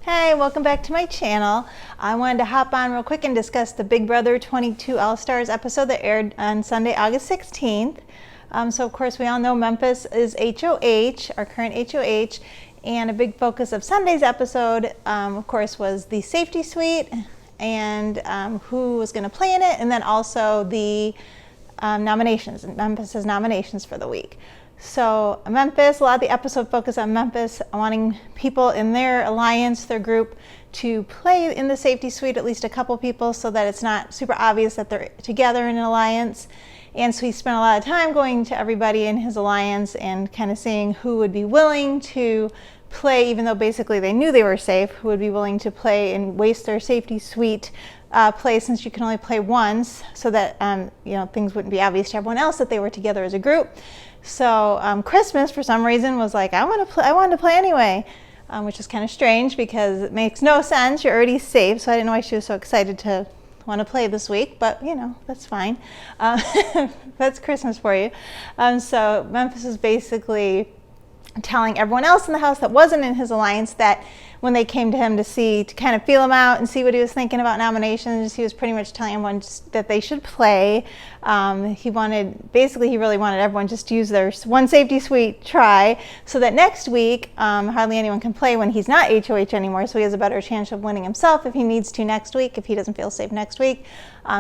Hey, welcome back to my channel. I wanted to hop on real quick and discuss the Big Brother 22 All-Stars episode that aired on Sunday, August 16th. So of course we all know Memphis is HoH, our current HoH, and a big focus of Sunday's episode, of course, was the safety suite and who was going to play in it, and then also the nominations, Memphis's nominations for the week. So Memphis, a lot of the episode focused on Memphis wanting people in their alliance, their group, to play in the safety suite, at least a couple people, so that it's not super obvious that they're together in an alliance. And so he spent a lot of time going to everybody in his alliance and kind of seeing who would be willing to play, even though basically they knew they were safe, who would be willing to play and waste their safety suite play, since you can only play once, so that things wouldn't be obvious to everyone else that they were together as a group. So Christmas, for some reason, was like, I wanted to play anyway, which is kind of strange because it makes no sense. You're already safe, so I didn't know why she was so excited to want to play this week, but that's fine. That's Christmas for you. So Memphis is basically telling everyone else in the house that wasn't in his alliance that when they came to him to kind of feel him out and see what he was thinking about nominations, he was pretty much telling everyone that they should play. He really wanted everyone just to use their one safety suite try, so that next week hardly anyone can play when he's not HoH anymore, so he has a better chance of winning himself if he needs to next week, if he doesn't feel safe next week.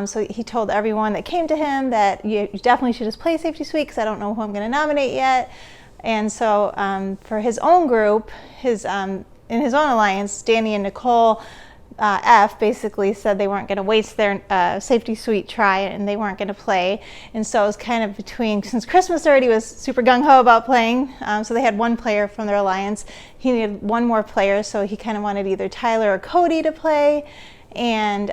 So he told everyone that came to him that you definitely should just play safety suite, because I don't know who I'm going to nominate yet. And so for his own group, in his own alliance, Danny and Nicole F basically said they weren't going to waste their safety suite try, and they weren't going to play. And so it was kind of between, since Christmas already was super gung-ho about playing, so they had one player from their alliance. He needed one more player, so he kind of wanted either Tyler or Cody to play. And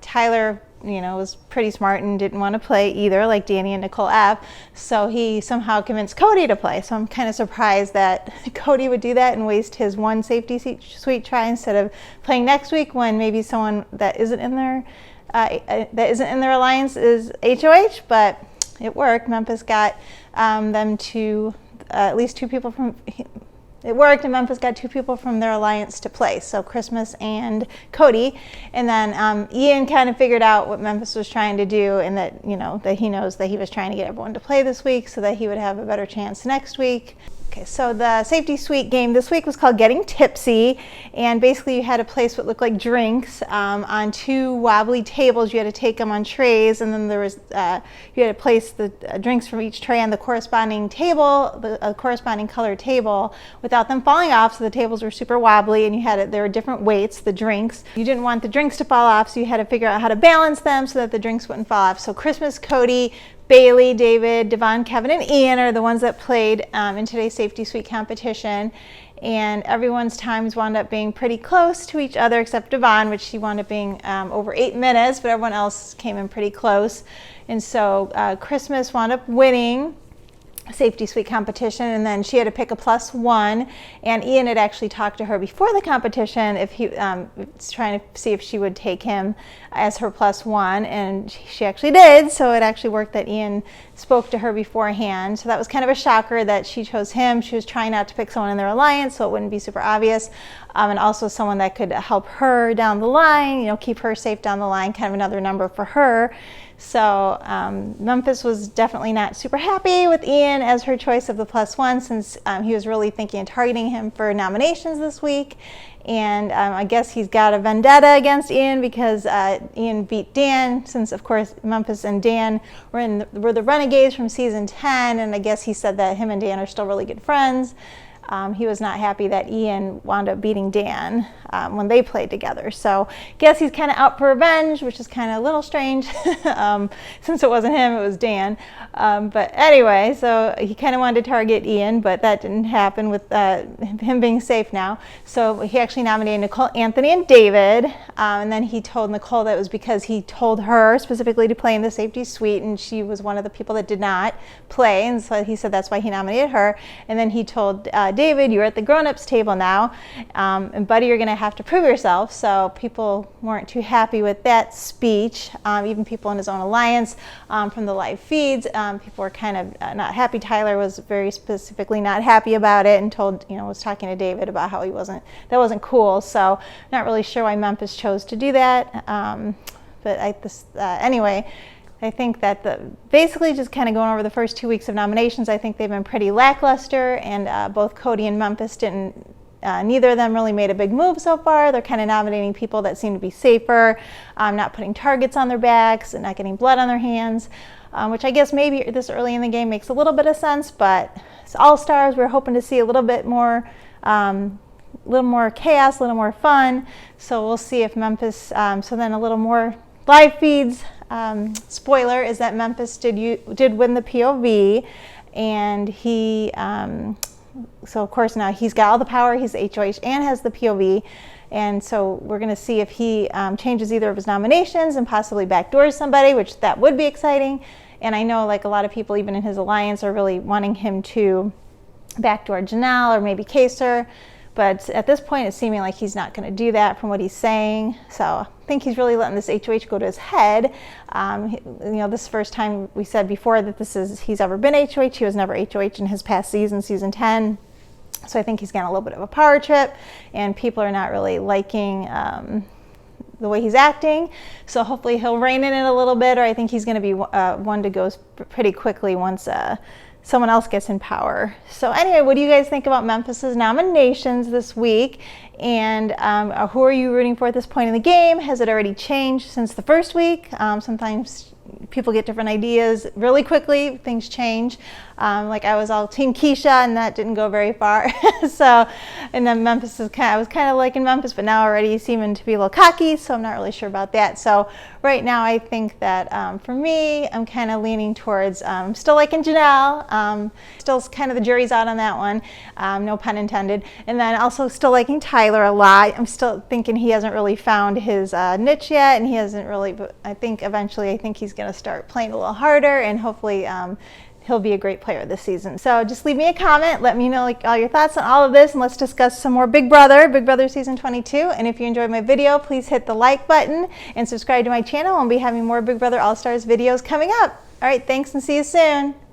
Tyler was pretty smart and didn't want to play either, like Danny and Nicole F. So he somehow convinced Cody to play. So I'm kind of surprised that Cody would do that and waste his one safety suite try instead of playing next week, when maybe someone that isn't in their alliance is HoH. But it worked. Memphis got them to at least two people from. It worked, and Memphis got two people from their alliance to play, so Christmas and Cody. And then Ian kind of figured out what Memphis was trying to do, and that that he knows that he was trying to get everyone to play this week so that he would have a better chance next week. Okay, so the safety suite game this week was called Getting Tipsy, and basically you had to place what looked like drinks on two wobbly tables. You had to take them on trays, and then there was you had to place the drinks from each tray on the corresponding table, the corresponding color table, without them falling off. So the tables were super wobbly, and there were different weights, the drinks. You didn't want the drinks to fall off, so you had to figure out how to balance them so that the drinks wouldn't fall off. So Christmas, Cody, Bailey, David, Devon, Kevin, and Ian are the ones that played in today's safety suite competition. And everyone's times wound up being pretty close to each other, except Devon, which she wound up being over 8 minutes, but everyone else came in pretty close. And so Christmas wound up winning safety suite competition, and then she had to pick a +1, and Ian had actually talked to her before the competition if he was trying to see if she would take him as her +1, and she actually did. So it actually worked that Ian spoke to her beforehand. So that was kind of a shocker that she chose him. She was trying not to pick someone in their alliance so it wouldn't be super obvious, and also someone that could help her down the line, keep her safe down the line, kind of another number for her. So Memphis was definitely not super happy with Ian as her choice of the +1, since he was really thinking of targeting him for nominations this week. And I guess he's got a vendetta against Ian because Ian beat Dan, since of course Memphis and Dan were the Renegades from season 10, and I guess he said that him and Dan are still really good friends. He was not happy that Ian wound up beating Dan when they played together. So I guess he's kind of out for revenge, which is kind of a little strange since it wasn't him, it was Dan. But anyway, so he kind of wanted to target Ian, but that didn't happen with him being safe now. So he actually nominated Nicole, Anthony, and David. And then he told Nicole that it was because he told her specifically to play in the safety suite, and she was one of the people that did not play. And so he said that's why he nominated her. And then he told David, you're at the grown-ups table now, and buddy, you're going to have to prove yourself. So people weren't too happy with that speech. Even people in his own alliance, from the live feeds, people were kind of not happy. Tyler was very specifically not happy about it and told, was talking to David about how that wasn't cool. So not really sure why Memphis chose to do that. Anyway, I think that basically just kind of going over the first 2 weeks of nominations, I think they've been pretty lackluster, and both Cody and Memphis neither of them really made a big move so far. They're kind of nominating people that seem to be safer, not putting targets on their backs and not getting blood on their hands, which I guess maybe this early in the game makes a little bit of sense, but it's All-Stars. We're hoping to see a little bit more chaos, a little more fun. So we'll see if Memphis, so then a little more live feeds. Spoiler is that Memphis did win the POV, and he, so of course now he's got all the power. He's the HOH and has the POV, and so we're going to see if he changes either of his nominations and possibly backdoors somebody, which that would be exciting. And I know like a lot of people even in his alliance are really wanting him to backdoor Janelle or maybe Kaser. But at this point, it's seeming like he's not going to do that from what he's saying. So I think he's really letting this HOH go to his head. This is the first time we said before that he's ever been HOH. He was never HOH in his past season, season 10. So I think he's getting a little bit of a power trip, and people are not really liking the way he's acting. So hopefully he'll rein in it a little bit, or I think he's going to be one to go pretty quickly once someone else gets in power. So anyway, what do you guys think about Memphis's nominations this week? And who are you rooting for at this point in the game? Has it already changed since the first week? Sometimes people get different ideas really quickly. Things change. Like I was all Team Keisha, and that didn't go very far. And then I was kind of liking Memphis, but now already seeming to be a little cocky, so I'm not really sure about that. So right now I think that for me, I'm kind of leaning towards still liking Janelle. Still kind of the jury's out on that one, no pun intended. And then also still liking Tyler a lot. I'm still thinking he hasn't really found his niche yet, and he hasn't really, but I think eventually he's going to start playing a little harder, and hopefully he'll be a great player this season. So just leave me a comment. Let me know all your thoughts on all of this, and let's discuss some more Big Brother Season 22. And if you enjoyed my video, please hit the like button and subscribe to my channel. I'll be having more Big Brother All-Stars videos coming up. All right, thanks, and see you soon.